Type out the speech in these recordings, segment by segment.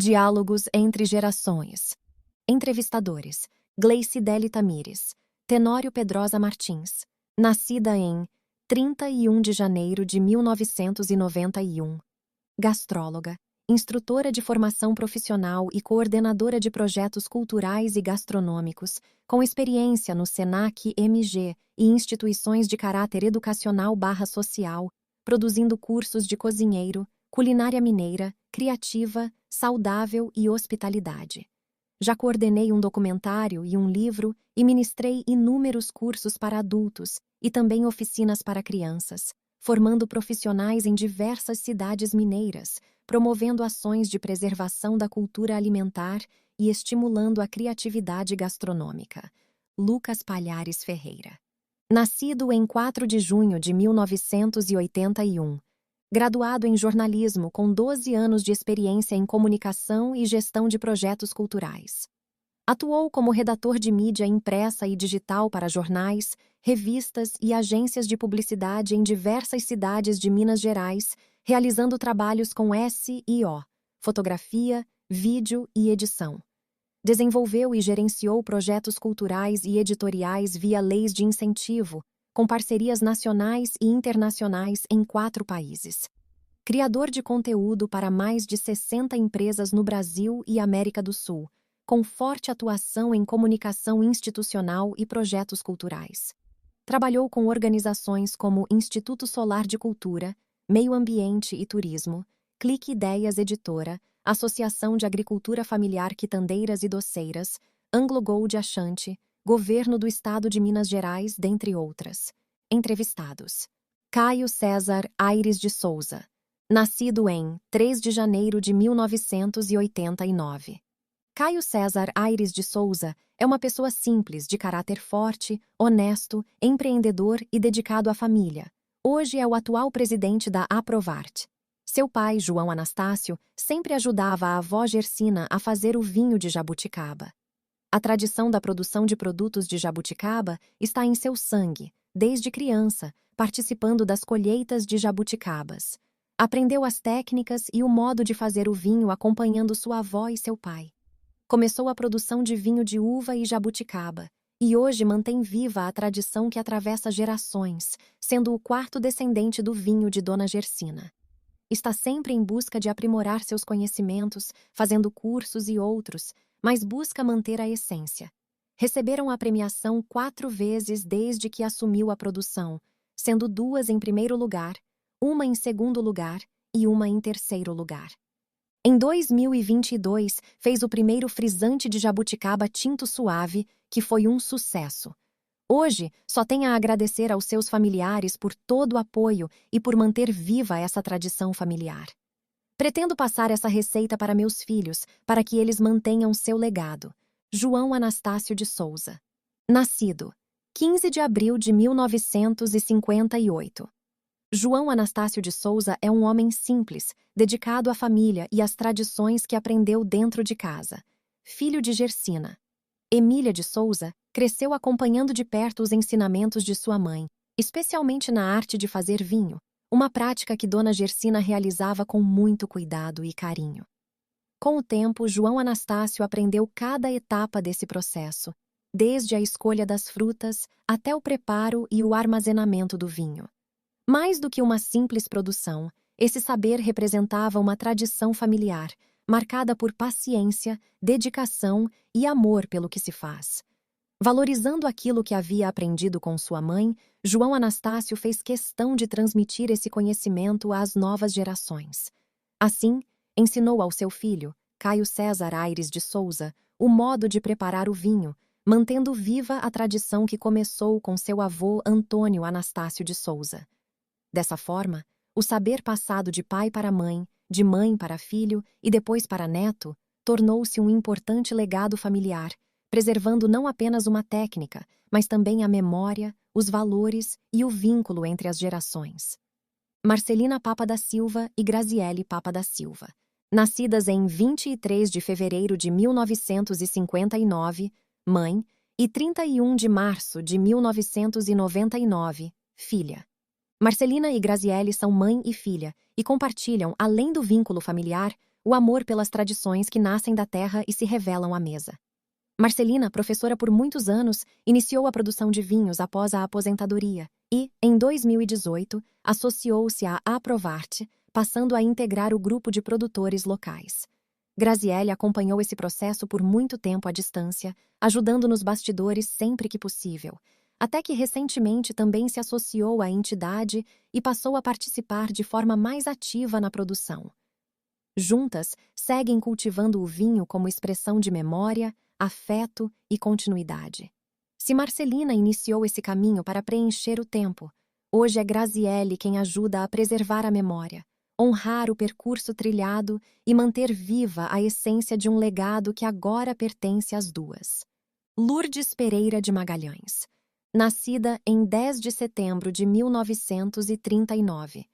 Diálogos entre gerações. Entrevistadores: Gleicidele Tamires, Tenório Pedrosa Martins, nascida em 31 de janeiro de 1991. Gastróloga, instrutora de formação profissional e coordenadora de projetos culturais e gastronômicos, com experiência no SENAC-MG e instituições de caráter educacional/social, produzindo cursos de cozinheiro, culinária mineira, criativa, saudável e hospitalidade. Já coordenei um documentário e um livro e ministrei inúmeros cursos para adultos e também oficinas para crianças, formando profissionais em diversas cidades mineiras, promovendo ações de preservação da cultura alimentar e estimulando a criatividade gastronômica. Lucas Palhares Ferreira. Nascido em 4 de junho de 1981. Graduado em jornalismo com 12 anos de experiência em comunicação e gestão de projetos culturais. Atuou como redator de mídia impressa e digital para jornais, revistas e agências de publicidade em diversas cidades de Minas Gerais, realizando trabalhos com SEO, fotografia, vídeo e edição. Desenvolveu e gerenciou projetos culturais e editoriais via leis de incentivo, com parcerias nacionais e internacionais em 4 países. Criador de conteúdo para mais de 60 empresas no Brasil e América do Sul, com forte atuação em comunicação institucional e projetos culturais. Trabalhou com organizações como Instituto Solar de Cultura, Meio Ambiente e Turismo, Clique Ideias Editora, Associação de Agricultura Familiar Quitandeiras e Doceiras, Anglo Gold Achante, Governo do Estado de Minas Gerais, dentre outras. Entrevistados: Caio César Aires de Souza. Nascido em 3 de janeiro de 1989. Caio César Aires de Souza é uma pessoa simples, de caráter forte, honesto, empreendedor e dedicado à família. Hoje é o atual presidente da Aprovart. Seu pai, João Anastácio, sempre ajudava a avó Gersina a fazer o vinho de jabuticaba. A tradição da produção de produtos de jabuticaba está em seu sangue, desde criança, participando das colheitas de jabuticabas. Aprendeu as técnicas e o modo de fazer o vinho acompanhando sua avó e seu pai. Começou a produção de vinho de uva e jabuticaba, e hoje mantém viva a tradição que atravessa gerações, sendo o 4º descendente do vinho de Dona Gersina. Está sempre em busca de aprimorar seus conhecimentos, fazendo cursos e outros, mas busca manter a essência. Receberam a premiação 4 vezes desde que assumiu a produção, sendo 2 em primeiro lugar, 1 em segundo lugar e 1 em terceiro lugar. Em 2022, fez o primeiro frisante de jabuticaba tinto suave, que foi um sucesso. Hoje, só tem a agradecer aos seus familiares por todo o apoio e por manter viva essa tradição familiar. Pretendo passar essa receita para meus filhos, para que eles mantenham seu legado. João Anastácio de Souza. Nascido 15 de abril de 1958. João Anastácio de Souza é um homem simples, dedicado à família e às tradições que aprendeu dentro de casa. Filho de Gersina. Emília de Souza cresceu acompanhando de perto os ensinamentos de sua mãe, especialmente na arte de fazer vinho, uma prática que Dona Gersina realizava com muito cuidado e carinho. Com o tempo, João Anastácio aprendeu cada etapa desse processo, desde a escolha das frutas até o preparo e o armazenamento do vinho. Mais do que uma simples produção, esse saber representava uma tradição familiar, marcada por paciência, dedicação e amor pelo que se faz. Valorizando aquilo que havia aprendido com sua mãe, João Anastácio fez questão de transmitir esse conhecimento às novas gerações. Assim, ensinou ao seu filho, Caio César Aires de Souza, o modo de preparar o vinho, mantendo viva a tradição que começou com seu avô Antônio Anastácio de Souza. Dessa forma, o saber passado de pai para mãe, de mãe para filho e depois para neto, tornou-se um importante legado familiar, preservando não apenas uma técnica, mas também a memória, os valores e o vínculo entre as gerações. Marcelina Papa da Silva e Graziele Papa da Silva. Nascidas em 23 de fevereiro de 1959, mãe, e 31 de março de 1999, filha. Marcelina e Graziele são mãe e filha e compartilham, além do vínculo familiar, o amor pelas tradições que nascem da terra e se revelam à mesa. Marcelina, professora por muitos anos, iniciou a produção de vinhos após a aposentadoria e, em 2018, associou-se à Aprovarte, passando a integrar o grupo de produtores locais. Graziele acompanhou esse processo por muito tempo à distância, ajudando nos bastidores sempre que possível, até que recentemente também se associou à entidade e passou a participar de forma mais ativa na produção. Juntas, seguem cultivando o vinho como expressão de memória, afeto e continuidade. Se Marcelina iniciou esse caminho para preencher o tempo, hoje é Graziele quem ajuda a preservar a memória, honrar o percurso trilhado e manter viva a essência de um legado que agora pertence às duas. Lourdes Pereira de Magalhães. Nascida em 10 de setembro de 1939.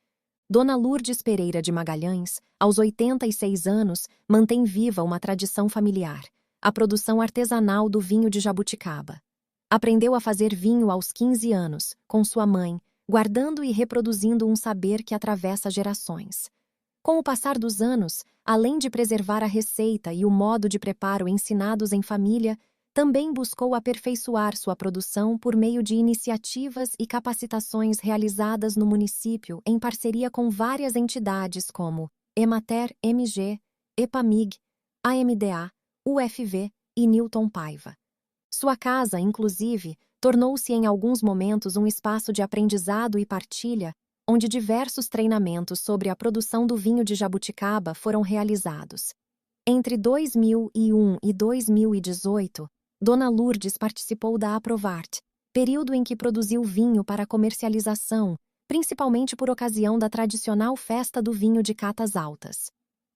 Dona Lourdes Pereira de Magalhães, aos 86 anos, mantém viva uma tradição familiar, a produção artesanal do vinho de jabuticaba. Aprendeu a fazer vinho aos 15 anos, com sua mãe, guardando e reproduzindo um saber que atravessa gerações. Com o passar dos anos, além de preservar a receita e o modo de preparo ensinados em família, também buscou aperfeiçoar sua produção por meio de iniciativas e capacitações realizadas no município em parceria com várias entidades como Emater MG, EPAMIG, AMDA, UFV e Newton Paiva. Sua casa, inclusive, tornou-se em alguns momentos um espaço de aprendizado e partilha, onde diversos treinamentos sobre a produção do vinho de jabuticaba foram realizados. Entre 2001 e 2018, Dona Lourdes participou da Aprovarte, período em que produziu vinho para comercialização, principalmente por ocasião da tradicional festa do vinho de Catas Altas.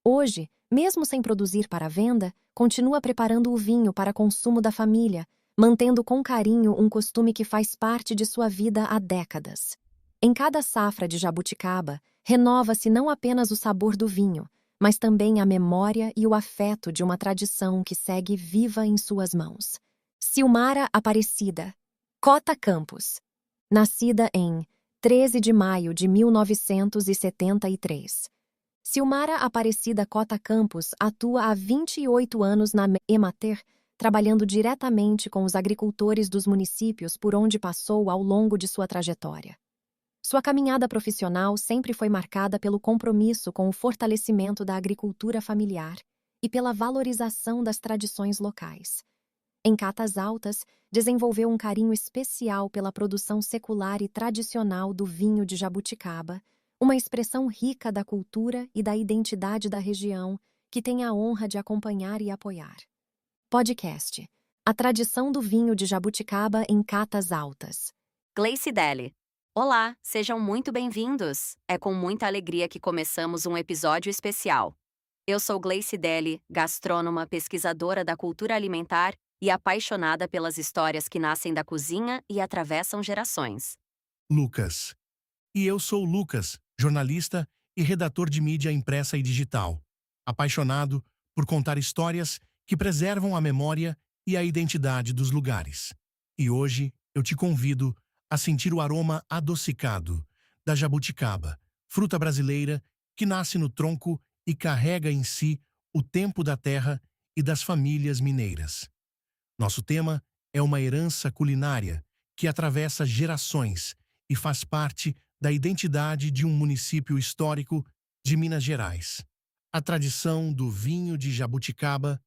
Hoje, mesmo sem produzir para venda, continua preparando o vinho para consumo da família, mantendo com carinho um costume que faz parte de sua vida há décadas. Em cada safra de jabuticaba, renova-se não apenas o sabor do vinho, mas também a memória e o afeto de uma tradição que segue viva em suas mãos. Silmara Aparecida, Cota Campos. Nascida em 13 de maio de 1973. Silmara Aparecida Cota Campos atua há 28 anos na Emater, trabalhando diretamente com os agricultores dos municípios por onde passou ao longo de sua trajetória. Sua caminhada profissional sempre foi marcada pelo compromisso com o fortalecimento da agricultura familiar e pela valorização das tradições locais. Em Catas Altas, desenvolveu um carinho especial pela produção secular e tradicional do vinho de jabuticaba, uma expressão rica da cultura e da identidade da região, que tem a honra de acompanhar e apoiar. Podcast: A tradição do vinho de jabuticaba em Catas Altas. Gleice Deli. Olá, sejam muito bem-vindos. É com muita alegria que começamos um episódio especial. Eu sou Gleice Deli, gastrônoma, pesquisadora da cultura alimentar e apaixonada pelas histórias que nascem da cozinha e atravessam gerações. Lucas. E eu sou Lucas, jornalista e redator de mídia impressa e digital, apaixonado por contar histórias que preservam a memória e a identidade dos lugares. E hoje eu te convido a sentir o aroma adocicado da jabuticaba, fruta brasileira que nasce no tronco e carrega em si o tempo da terra e das famílias mineiras. Nosso tema é uma herança culinária que atravessa gerações e faz parte da identidade de um município histórico de Minas Gerais. A tradição do vinho de jabuticaba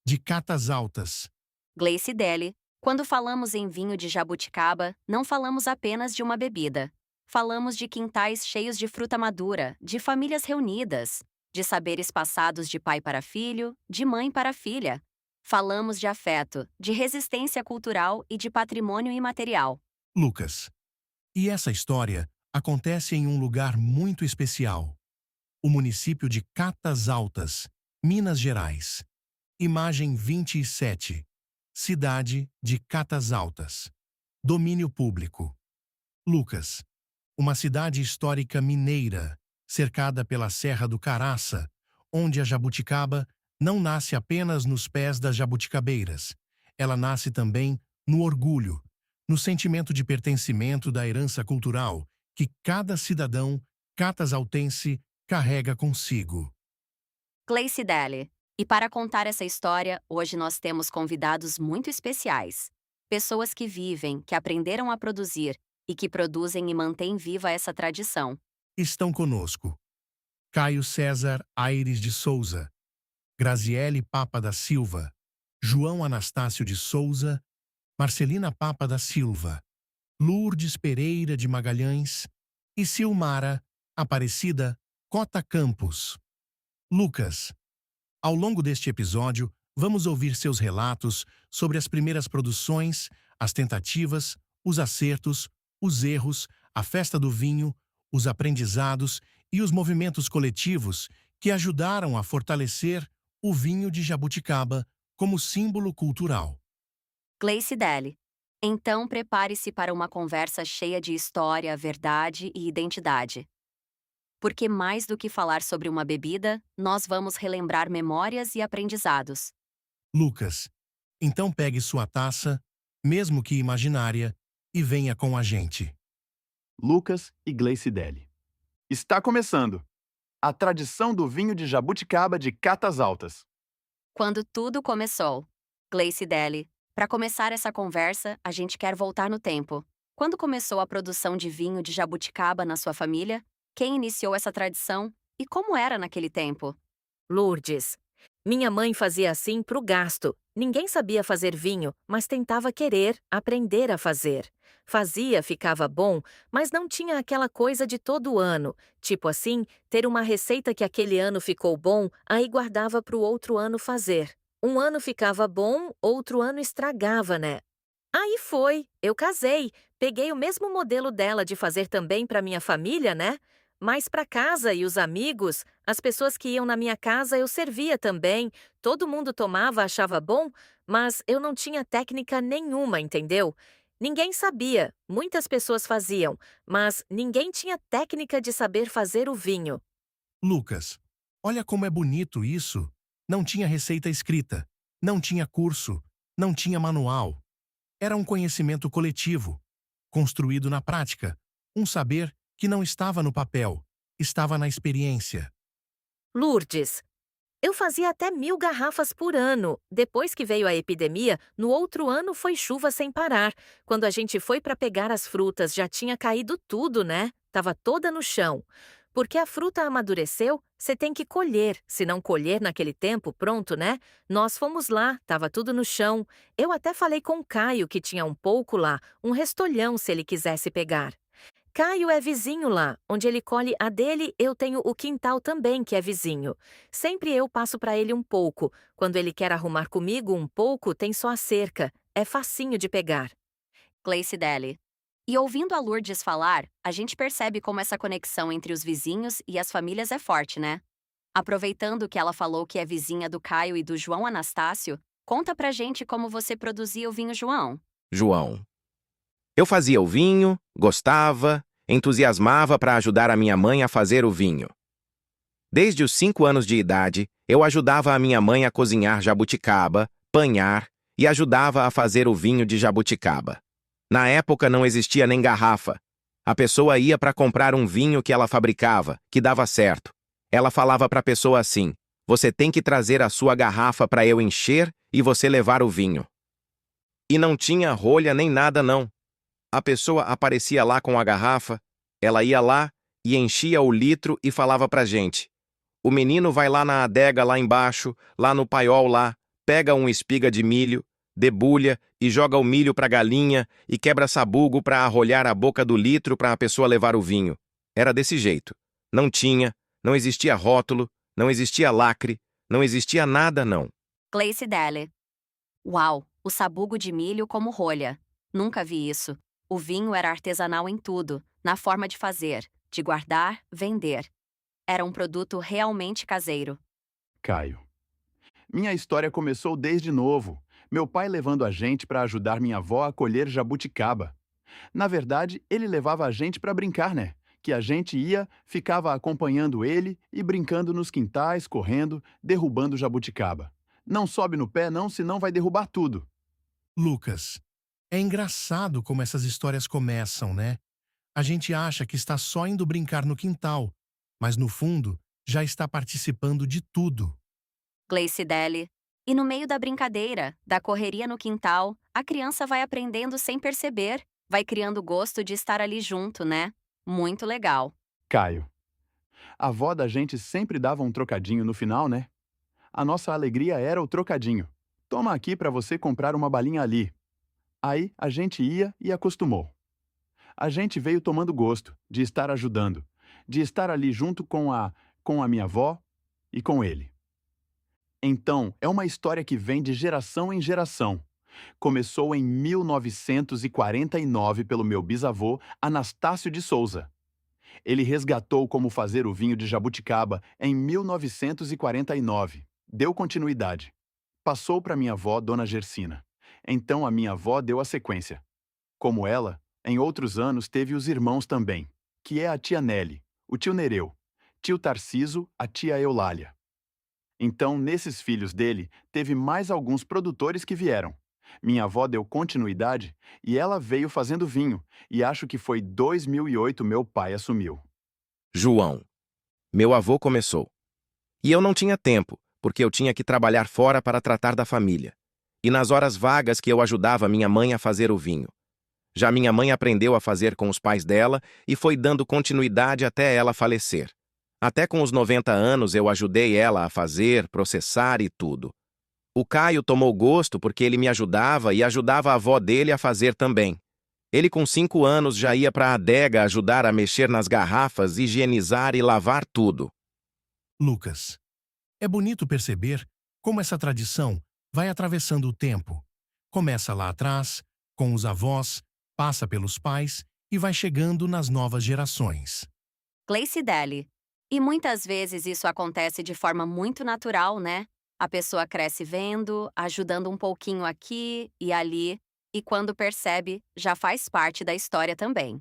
de Catas Altas. Gleice Deli. Quando falamos em vinho de jabuticaba, não falamos apenas de uma bebida. Falamos de quintais cheios de fruta madura, de famílias reunidas, de saberes passados de pai para filho, de mãe para filha. Falamos de afeto, de resistência cultural e de patrimônio imaterial. Lucas. E essa história acontece em um lugar muito especial. O município de Catas Altas, Minas Gerais. Imagem 27. Cidade de Catas Altas. Domínio público. Lucas. Uma cidade histórica mineira, cercada pela Serra do Caraça, onde a jabuticaba não nasce apenas nos pés das jabuticabeiras. Ela nasce também no orgulho, no sentimento de pertencimento da herança cultural que cada cidadão catasaltense carrega consigo. Gleice Deli. E para contar essa história, hoje nós temos convidados muito especiais. Pessoas que vivem, que aprenderam a produzir e que produzem e mantêm viva essa tradição. Estão conosco Caio César Aires de Souza, Graziele Papa da Silva, João Anastácio de Souza, Marcelina Papa da Silva, Lourdes Pereira de Magalhães e Silmara Aparecida Cota Campos. Lucas, ao longo deste episódio, vamos ouvir seus relatos sobre as primeiras produções, as tentativas, os acertos, os erros, a festa do vinho, os aprendizados e os movimentos coletivos que ajudaram a fortalecer o vinho de jabuticaba como símbolo cultural. Gleice Deli. Então prepare-se para uma conversa cheia de história, verdade e identidade. Porque mais do que falar sobre uma bebida, nós vamos relembrar memórias e aprendizados. Lucas, então pegue sua taça, mesmo que imaginária, e venha com a gente. Lucas e Gleice Deli. Está começando a tradição do vinho de jabuticaba de Catas Altas. Quando tudo começou. Gleice Deli. Para começar essa conversa, a gente quer voltar no tempo. Quando começou a produção de vinho de jabuticaba na sua família? Quem iniciou essa tradição? E como era naquele tempo? Lourdes. Minha mãe fazia assim pro gasto. Ninguém sabia fazer vinho, mas tentava querer aprender a fazer. Fazia, ficava bom, mas não tinha aquela coisa de todo ano. Tipo assim, ter uma receita que aquele ano ficou bom, aí guardava pro outro ano fazer. Um ano ficava bom, outro ano estragava, né? Aí foi, eu casei, peguei o mesmo modelo dela de fazer também para minha família, né? Mas para casa e os amigos, as pessoas que iam na minha casa eu servia também, todo mundo tomava, achava bom, mas eu não tinha técnica nenhuma, entendeu? Ninguém sabia, muitas pessoas faziam, mas ninguém tinha técnica de saber fazer o vinho. Lucas, olha como é bonito isso. Não tinha receita escrita, não tinha curso, não tinha manual. Era um conhecimento coletivo, construído na prática, um saber que não estava no papel, estava na experiência. Lourdes. Eu fazia até 1.000 garrafas por ano. Depois que veio a epidemia, no outro ano foi chuva sem parar. Quando a gente foi para pegar as frutas, já tinha caído tudo, né? Tava toda no chão. Porque a fruta amadureceu, você tem que colher. Se não colher naquele tempo, pronto, né? Nós fomos lá, tava tudo no chão. Eu até falei com o Caio, que tinha um pouco lá, um restolhão se ele quisesse pegar. Caio é vizinho lá, onde ele colhe a dele, eu tenho o quintal também, que é vizinho. Sempre eu passo para ele um pouco. Quando ele quer arrumar comigo um pouco, tem só a cerca. É facinho de pegar. Gleice Deli. E ouvindo a Lourdes falar, a gente percebe como essa conexão entre os vizinhos e as famílias é forte, né? Aproveitando que ela falou que é vizinha do Caio e do João Anastácio, conta pra gente como você produzia o vinho João. João. Eu fazia o vinho, gostava, entusiasmava para ajudar a minha mãe a fazer o vinho. Desde os 5 anos de idade, eu ajudava a minha mãe a cozinhar jabuticaba, panhar e ajudava a fazer o vinho de jabuticaba. Na época não existia nem garrafa. A pessoa ia para comprar um vinho que ela fabricava, que dava certo. Ela falava para a pessoa assim: "Você tem que trazer a sua garrafa para eu encher e você levar o vinho." E não tinha rolha nem nada não. A pessoa aparecia lá com a garrafa, ela ia lá e enchia o litro e falava pra gente: "O menino vai lá na adega lá embaixo, lá no paiol lá, pega uma espiga de milho, debulha e joga o milho pra galinha e quebra sabugo pra arrolhar a boca do litro pra a pessoa levar o vinho." Era desse jeito. Não existia rótulo, não existia lacre, não existia nada não. Gleice Deli. Uau, o sabugo de milho como rolha. Nunca vi isso. O vinho era artesanal em tudo, na forma de fazer, de guardar, vender. Era um produto realmente caseiro. Caio. Minha história começou desde novo. Meu pai levando a gente para ajudar minha avó a colher jabuticaba. Na verdade, ele levava a gente para brincar, né? Que a gente ia, ficava acompanhando ele e brincando nos quintais, correndo, derrubando jabuticaba. Não sobe no pé não, senão vai derrubar tudo. Lucas, é engraçado como essas histórias começam, né? A gente acha que está só indo brincar no quintal, mas no fundo já está participando de tudo. Gleicidele. E no meio da brincadeira, da correria no quintal, a criança vai aprendendo sem perceber, vai criando gosto de estar ali junto, né? Muito legal. Caio. A avó da gente sempre dava um trocadinho no final, né? A nossa alegria era o trocadinho. Toma aqui para você comprar uma balinha ali. Aí a gente ia e acostumou. A gente veio tomando gosto de estar ajudando, de estar ali junto com a minha avó e com ele. Então, é uma história que vem de geração em geração. Começou em 1949 pelo meu bisavô Anastácio de Souza. Ele resgatou como fazer o vinho de jabuticaba em 1949. Deu continuidade. Passou para minha avó, Dona Gersina. Então a minha avó deu a sequência. Como ela, em outros anos teve os irmãos também, que é a tia Nelly, o tio Nereu, tio Tarciso, a tia Eulália. Então, nesses filhos dele, teve mais alguns produtores que vieram. Minha avó deu continuidade e ela veio fazendo vinho, e acho que foi 2008 meu pai assumiu. João. Meu avô começou. E eu não tinha tempo, porque eu tinha que trabalhar fora para tratar da família. E nas horas vagas que eu ajudava minha mãe a fazer o vinho. Já minha mãe aprendeu a fazer com os pais dela e foi dando continuidade até ela falecer. Até com os 90 anos eu ajudei ela a fazer, processar e tudo. O Caio tomou gosto porque ele me ajudava e ajudava a avó dele a fazer também. Ele com 5 anos já ia para a adega ajudar a mexer nas garrafas, higienizar e lavar tudo. Lucas. É bonito perceber como essa tradição vai atravessando o tempo. Começa lá atrás, com os avós, passa pelos pais e vai chegando nas novas gerações. Gleicidele. E muitas vezes isso acontece de forma muito natural, né? A pessoa cresce vendo, ajudando um pouquinho aqui e ali, e quando percebe, já faz parte da história também.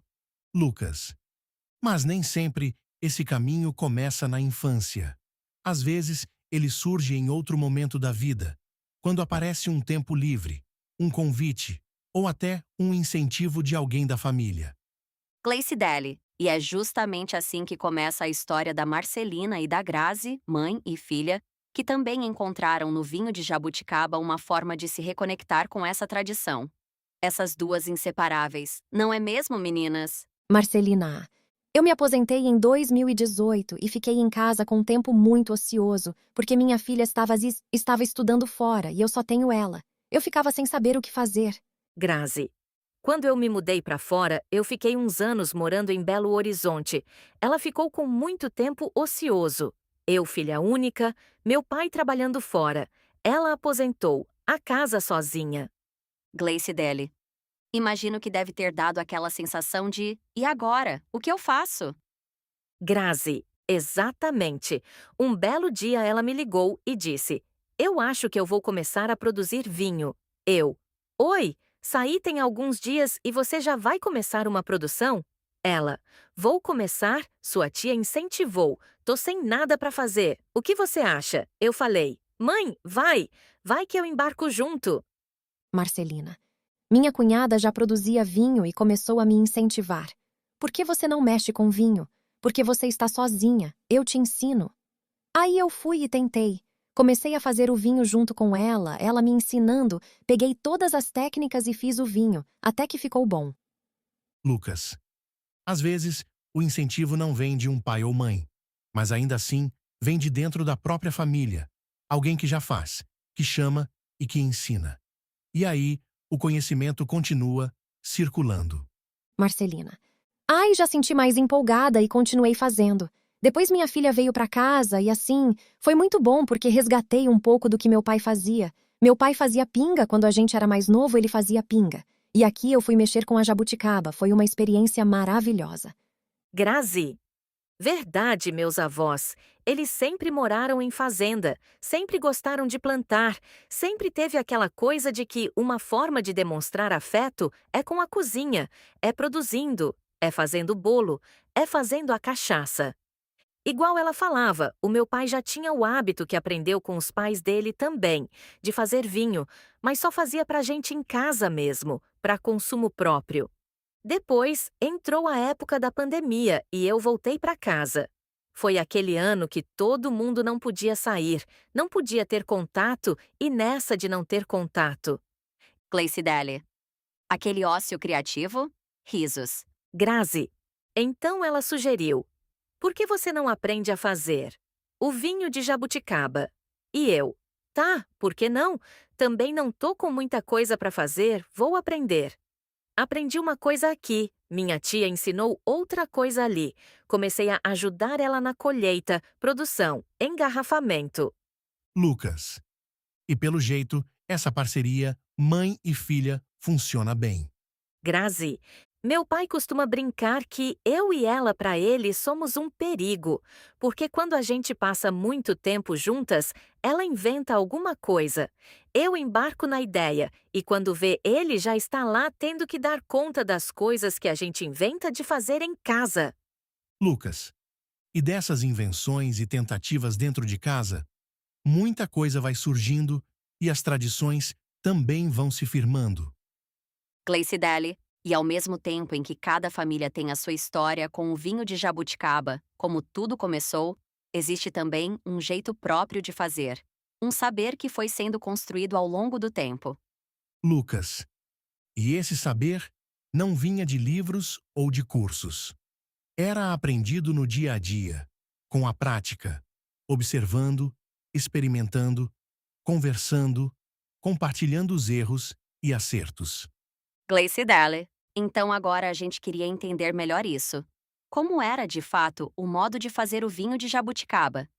Lucas. Mas nem sempre esse caminho começa na infância. Às vezes, ele surge em outro momento da vida, quando aparece um tempo livre, um convite ou até um incentivo de alguém da família. Gleicidele. E é justamente assim que começa a história da Marcelina e da Grazi, mãe e filha, que também encontraram no vinho de jabuticaba uma forma de se reconectar com essa tradição. Essas duas inseparáveis, não é mesmo, meninas? Marcelina. Eu me aposentei em 2018 e fiquei em casa com um tempo muito ocioso, porque minha filha estava estudando fora e eu só tenho ela. Eu ficava sem saber o que fazer. Grazi. Quando eu me mudei para fora, eu fiquei uns anos morando em Belo Horizonte. Ela ficou com muito tempo ocioso. Eu, filha única, meu pai trabalhando fora. Ela aposentou, a casa sozinha. Gleicidele. Imagino que deve ter dado aquela sensação de e agora? O que eu faço? Grazi, exatamente. Um belo dia ela me ligou e disse: Eu acho que eu vou começar a produzir vinho. Eu: Oi, saí tem alguns dias e você já vai começar uma produção? Ela: Vou começar, sua tia incentivou. Tô sem nada para fazer. O que você acha? Eu falei: Mãe, vai! Vai que eu embarco junto. Marcelina. Minha cunhada já produzia vinho e começou a me incentivar. Por que você não mexe com vinho? Porque você está sozinha. Eu te ensino. Aí eu fui e tentei. Comecei a fazer o vinho junto com ela me ensinando, peguei todas as técnicas e fiz o vinho, até que ficou bom. Lucas. Às vezes, o incentivo não vem de um pai ou mãe, mas ainda assim vem de dentro da própria família. Alguém que já faz, que chama e que ensina. E aí, o conhecimento continua circulando. Marcelina. Ai, já senti mais empolgada e continuei fazendo. Depois minha filha veio para casa e assim, foi muito bom porque resgatei um pouco do que meu pai fazia. Meu pai fazia pinga quando a gente era mais novo, ele fazia pinga. E aqui eu fui mexer com a jabuticaba, foi uma experiência maravilhosa. Grazi. Verdade, meus avós. Eles sempre moraram em fazenda, sempre gostaram de plantar, sempre teve aquela coisa de que uma forma de demonstrar afeto é com a cozinha, é produzindo, é fazendo bolo, é fazendo a cachaça. Igual ela falava, o meu pai já tinha o hábito que aprendeu com os pais dele também, de fazer vinho, mas só fazia pra gente em casa mesmo, para consumo próprio. Depois, entrou a época da pandemia e eu voltei para casa. Foi aquele ano que todo mundo não podia sair, não podia ter contato e nessa de não ter contato. Gleice Deli. Aquele ócio criativo? Risos. Grazi. Então ela sugeriu: por que você não aprende a fazer o vinho de jabuticaba? E eu: tá, por que não? Também não tô com muita coisa para fazer, vou aprender. Aprendi uma coisa aqui, minha tia ensinou outra coisa ali. Comecei a ajudar ela na colheita, produção, engarrafamento. Lucas. E pelo jeito, essa parceria mãe e filha funciona bem. Grazi, meu pai costuma brincar que eu e ela para ele somos um perigo, porque quando a gente passa muito tempo juntas, ela inventa alguma coisa. Eu embarco na ideia e quando vê ele já está lá tendo que dar conta das coisas que a gente inventa de fazer em casa. Lucas. E dessas invenções e tentativas dentro de casa, muita coisa vai surgindo e as tradições também vão se firmando. Gleice Deli. E ao mesmo tempo em que cada família tem a sua história com o vinho de jabuticaba, como tudo começou, existe também um jeito próprio de fazer. Um saber que foi sendo construído ao longo do tempo. Lucas. E esse saber não vinha de livros ou de cursos. Era aprendido no dia a dia, com a prática, observando, experimentando, conversando, compartilhando os erros e acertos. Gleice Deli. Então agora a gente queria entender melhor isso. Como era, de fato, o modo de fazer o vinho de jabuticaba?